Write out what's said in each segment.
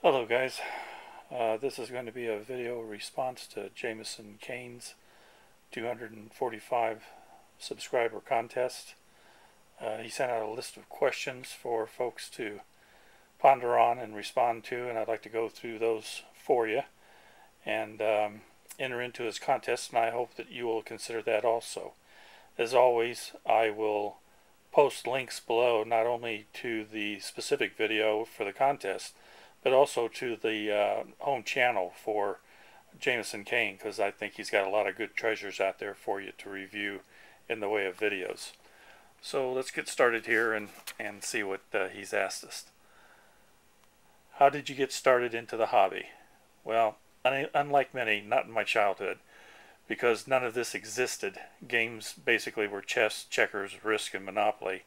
Hello guys, this is going to be a video response to JamesonCaine's 245 subscriber contest. He sent out a list of questions for folks to ponder on and respond to, and I'd like to go through those for you and enter into his contest, and I hope that you will consider that also. As always, I will post links below not only to the specific video for the contest, but also to the home channel for JamesonCaine, because I think he's got a lot of good treasures out there for you to review in the way of videos. So let's get started here and see what he's asked us. How did you get started into the hobby? Well, unlike many, not in my childhood, because none of this existed. Games basically were chess, checkers, Risk, and Monopoly.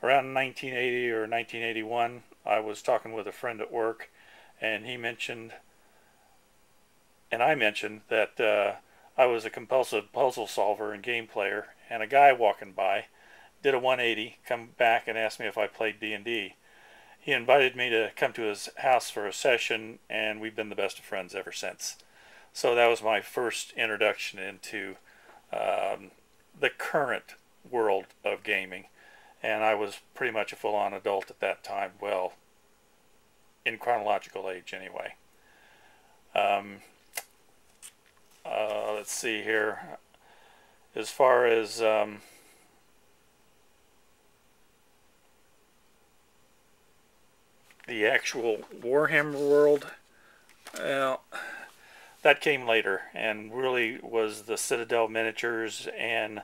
Around 1980 or 1981, I was talking with a friend at work, and he mentioned, and I mentioned that I was a compulsive puzzle solver and game player, and a guy walking by did a 180, come back and asked me if I played D&D. He invited me to come to his house for a session, and we've been the best of friends ever since. So that was my first introduction into the current world of gaming. And I was pretty much a full-on adult at that time. Well, in chronological age anyway. Let's see here. As far as the actual Warhammer world, well, that came later and really was the Citadel miniatures and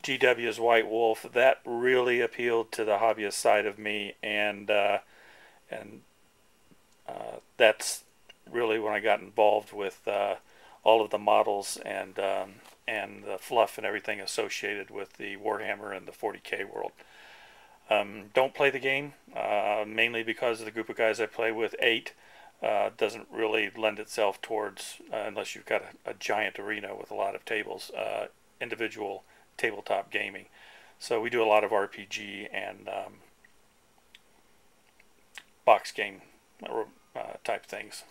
GW's White Wolf. That really appealed to the hobbyist side of me, and that's really when I got involved with all of the models and the fluff and everything associated with the Warhammer and the 40K world. Don't play the game, mainly because of the group of guys I play with, 8, doesn't really lend itself towards, unless you've got a giant arena with a lot of tables, individual tabletop gaming. So we do a lot of RPG and box game type things.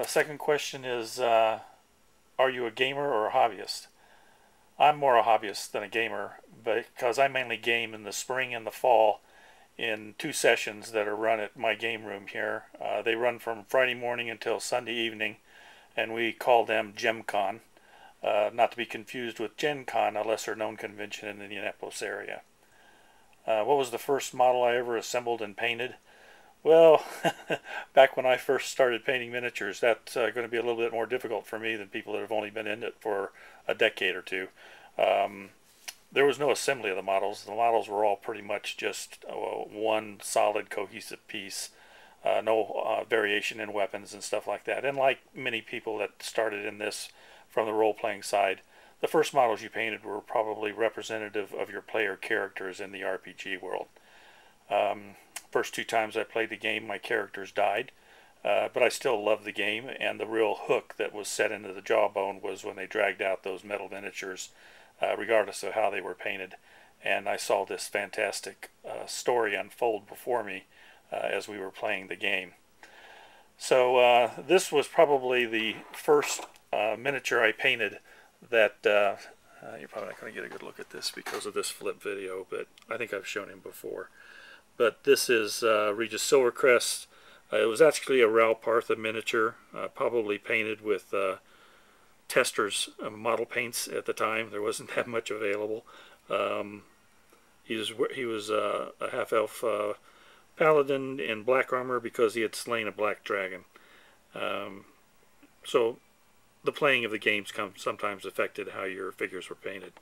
Second question is, are you a gamer or a hobbyist? I'm more a hobbyist than a gamer, because I mainly game in the spring and the fall in 2 sessions that are run at my game room here. They run from Friday morning until Sunday evening, and we call them GemCon. Not to be confused with Gen Con, a lesser known convention in the Indianapolis area. What was the first model I ever assembled and painted? Well, back when I first started painting miniatures, that's going to be a little bit more difficult for me than people that have only been in it for a decade or two. There was no assembly of the models. The models were all pretty much just one solid cohesive piece. No variation in weapons and stuff like that. And like many people that started in this from the role-playing side, the first models you painted were probably representative of your player characters in the RPG world. First 2 times I played the game, my characters died, but I still loved the game, and the real hook that was set into the jawbone was when they dragged out those metal miniatures, regardless of how they were painted, and I saw this fantastic story unfold before me as we were playing the game. So this was probably the first miniature I painted that you're probably not going to get a good look at this because of this flip video, but I think I've shown him before. But this is Regis Silvercrest. It was actually a Raoul Partha miniature, probably painted with Tester's model paints at the time. There wasn't that much available. He was a half-elf paladin in black armor because he had slain a black dragon. So the playing of the games sometimes affected how your figures were painted.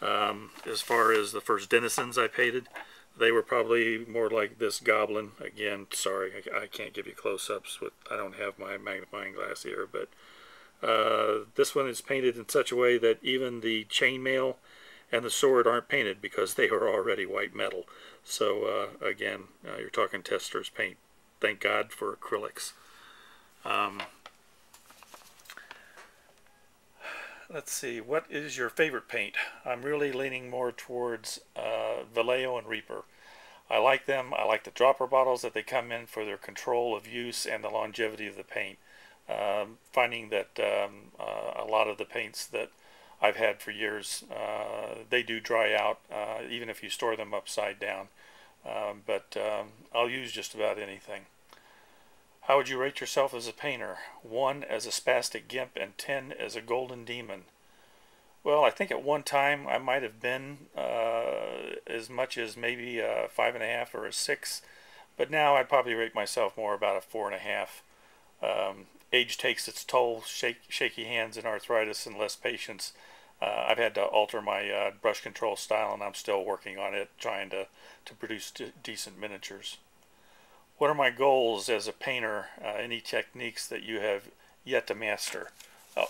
As far as the first denizens I painted, they were probably more like this goblin. Again, sorry, I can't give you close-ups. I don't have my magnifying glass here, but this one is painted in such a way that even the chainmail and the sword aren't painted because they were already white metal. So again, you're talking Tester's paint. Thank God for acrylics. Let's see, what is your favorite paint? I'm really leaning more towards Vallejo and Reaper. I like them. I like the dropper bottles that they come in for their control of use and the longevity of the paint. Finding that a lot of the paints that I've had for years, they do dry out, even if you store them upside down. But I'll use just about anything. How would you rate yourself as a painter? 1 as a spastic gimp and 10 as a golden demon. Well, I think at one time I might have been as much as maybe a 5.5 or a 6, but now I'd probably rate myself more about a 4.5. Age takes its toll, shaky hands and arthritis and less patience. I've had to alter my brush control style, and I'm still working on it, trying to produce decent miniatures. What are my goals as a painter? Any techniques that you have yet to master?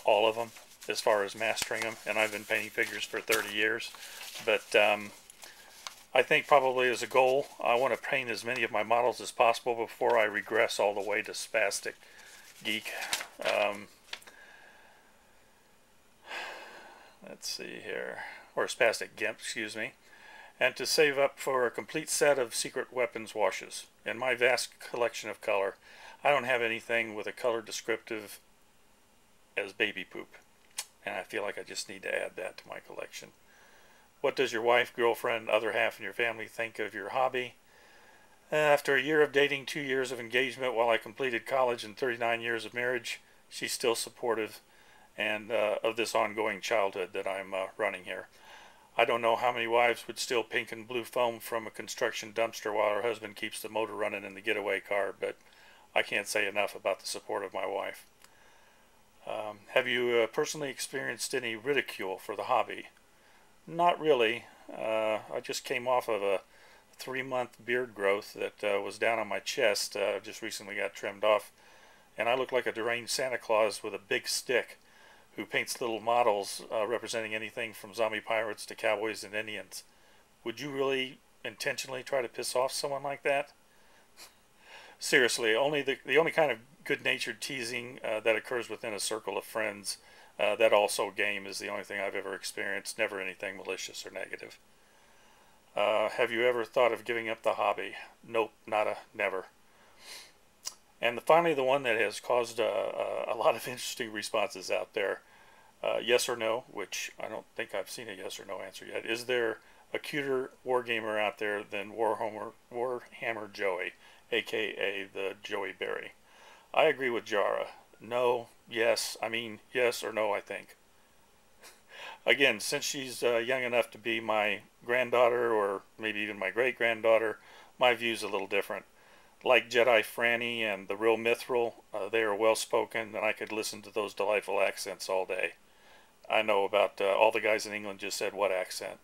All of them, as far as mastering them, and I've been painting figures for 30 years. But I think probably as a goal, I want to paint as many of my models as possible before I regress all the way to spastic geek. Let's see here, or spastic gimp, excuse me. And to save up for a complete set of secret weapons washes. In my vast collection of color, I don't have anything with a color descriptive as baby poop, and I feel like I just need to add that to my collection. What does your wife, girlfriend, other half in your family think of your hobby? After a year of dating, 2 years of engagement while I completed college, and 39 years of marriage, she's still supportive and of this ongoing childhood that I'm running here. I don't know how many wives would steal pink and blue foam from a construction dumpster while her husband keeps the motor running in the getaway car, but I can't say enough about the support of my wife. Have you personally experienced any ridicule for the hobby? Not really. I just came off of a 3-month beard growth that was down on my chest, just recently got trimmed off, and I look like a deranged Santa Claus with a big stick who paints little models representing anything from zombie pirates to cowboys and Indians. Would you really intentionally try to piss off someone like that? Seriously, the only kind of good-natured teasing that occurs within a circle of friends that also game is the only thing I've ever experienced, never anything malicious or negative. Have you ever thought of giving up the hobby? Nope, nada, never. And finally, the one that has caused a lot of interesting responses out there. Yes or no, which I don't think I've seen a yes or no answer yet. Is there a cuter wargamer out there than Warhammer Joey, aka the Joey Berry? I agree with Jara. No, yes, I mean yes or no, I think. Again, since she's young enough to be my granddaughter or maybe even my great-granddaughter, my view's a little different. Like Jedi Franny and the real Mithril, they are well-spoken, and I could listen to those delightful accents all day. I know about all the guys in England just said, what accent?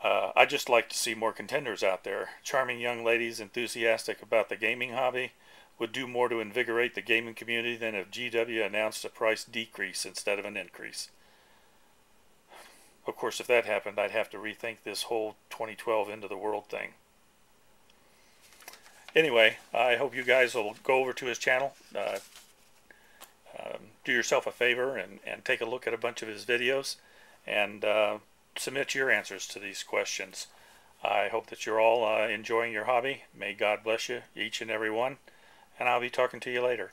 I just like to see more contenders out there. Charming young ladies enthusiastic about the gaming hobby would do more to invigorate the gaming community than if GW announced a price decrease instead of an increase. Of course, if that happened, I'd have to rethink this whole 2012 end of the world thing. Anyway, I hope you guys will go over to his channel, do yourself a favor and take a look at a bunch of his videos and submit your answers to these questions. I hope that you're all enjoying your hobby. May God bless you, each and every one, and I'll be talking to you later.